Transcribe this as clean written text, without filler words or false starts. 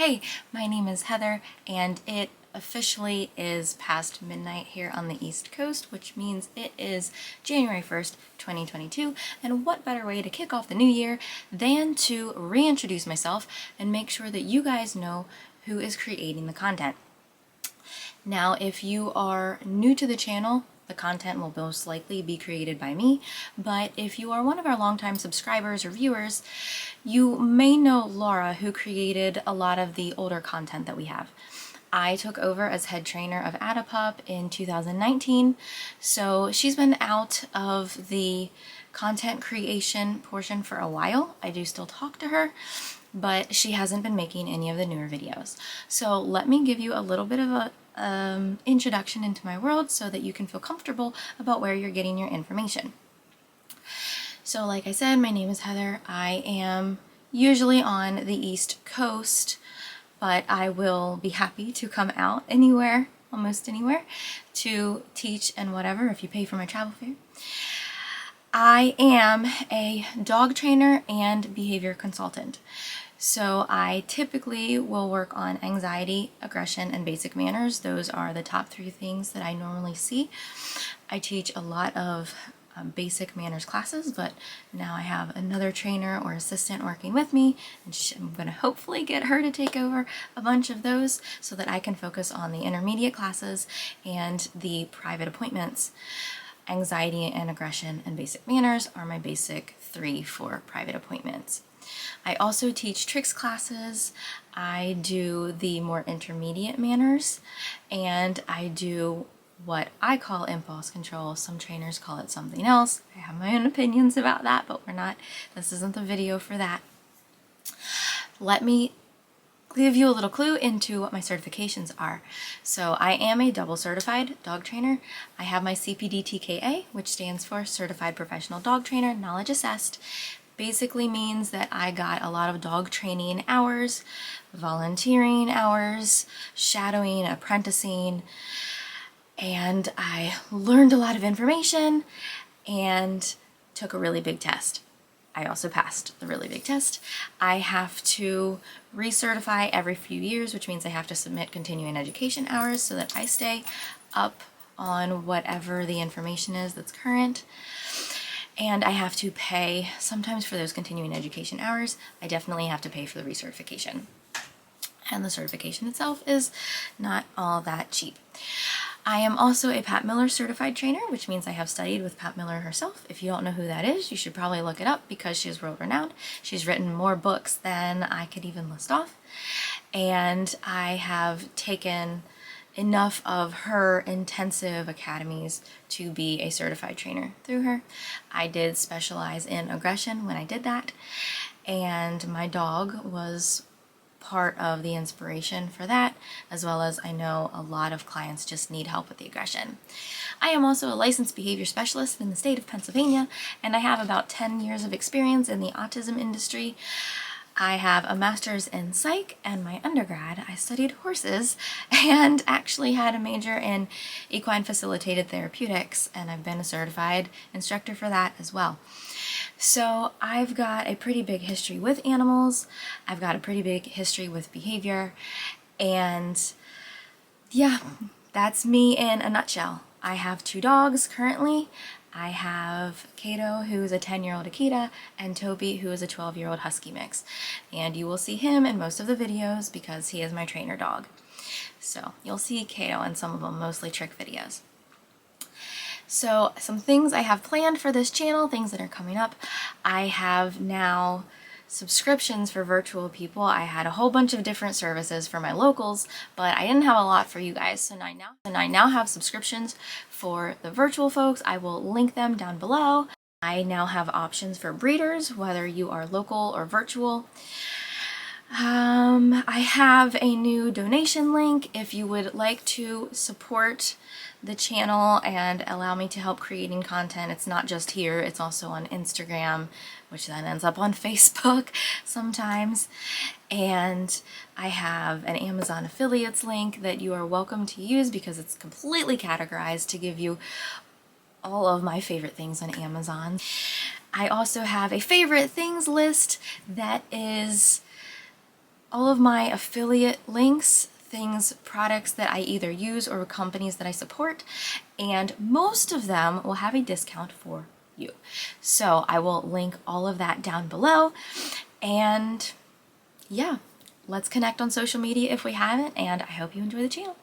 Hey, my name is Heather, and it officially is past midnight here on the East Coast, which means it is January 1st, 2022, and what better way to kick off the new year than to reintroduce myself and make sure that you guys know who is creating the content. Now, if you are new to the channel, the content will most likely be created by me, but if you are one of our longtime subscribers or viewers, you may know Laura, who created a lot of the older content that we have. I took over as head trainer of Atta Pup in 2019, so she's been out of the content creation portion for a while. I do still talk to her, but she hasn't been making any of the newer videos. So let me give you a little bit of a introduction into my world so that you can feel comfortable about where you're getting your information. So like I said, my name is Heather. I am usually on the East Coast, but I will be happy to come out anywhere, almost anywhere, to teach and whatever if you pay for my travel fare. I am a dog trainer and behavior consultant. So I typically will work on anxiety, aggression, and basic manners. Those are the top three things that I normally see. I teach a lot of basic manners classes, but now I have another trainer or assistant working with me, and I'm going to hopefully get her to take over a bunch of those so that I can focus on the intermediate classes and the private appointments. Anxiety and aggression and basic manners are my basic three for private appointments. I also teach tricks classes. I do the more intermediate manners, and I do what I call impulse control. Some trainers call it something else. I have my own opinions about that, but this isn't the video for that. Let me give you a little clue into what my certifications are. So I am a double certified dog trainer. I have my CPD TKA, which stands for Certified Professional Dog Trainer, Knowledge Assessed. Basically means that I got a lot of dog training hours, volunteering hours, shadowing, apprenticing, and I learned a lot of information and took a really big test. I also passed the really big test. I have to recertify every few years, which means I have to submit continuing education hours so that I stay up on whatever the information is that's current. And I have to pay sometimes for those continuing education hours. I definitely have to pay for the recertification. And the certification itself is not all that cheap. I am also a Pat Miller certified trainer, which means I have studied with Pat Miller herself. If you don't know who that is, you should probably look it up because she's world renowned. She's written more books than I could even list off. And I have taken enough of her intensive academies to be a certified trainer through her. I did specialize in aggression when I did that, and my dog was part of the inspiration for that, as well as I know a lot of clients just need help with the aggression. I am also a licensed behavior specialist in the state of Pennsylvania, and I have about 10 years of experience in the autism industry. I have a master's in psych, and my undergrad I studied horses and actually had a major in equine facilitated therapeutics, and I've been a certified instructor for that as well. So I've got a pretty big history with animals, I've got a pretty big history with behavior, and yeah, that's me in a nutshell. I have 2 dogs currently. I have Kato, who is a 10-year-old Akita, and Toby, who is a 12-year-old Husky mix. And you will see him in most of the videos because he is my trainer dog. So you'll see Kato in some of them, mostly trick videos. So some things I have planned for this channel, things that are coming up. I have now subscriptions for virtual people. I had a whole bunch of different services for my locals, but I didn't have a lot for you guys. So I now have subscriptions for the virtual folks. I will link them down below. I now have options for breeders, whether you are local or virtual. I have a new donation link if you would like to support the channel and allow me to help creating content. It's not just here, it's also on Instagram, which then ends up on Facebook sometimes. And I have an Amazon affiliates link that you are welcome to use because it's completely categorized to give you all of my favorite things on Amazon. I also have a favorite things list that is all of my affiliate links, things, products that I either use or companies that I support, and most of them will have a discount for you. So I will link all of that down below, and yeah, let's connect on social media if we haven't, and I hope you enjoy the channel.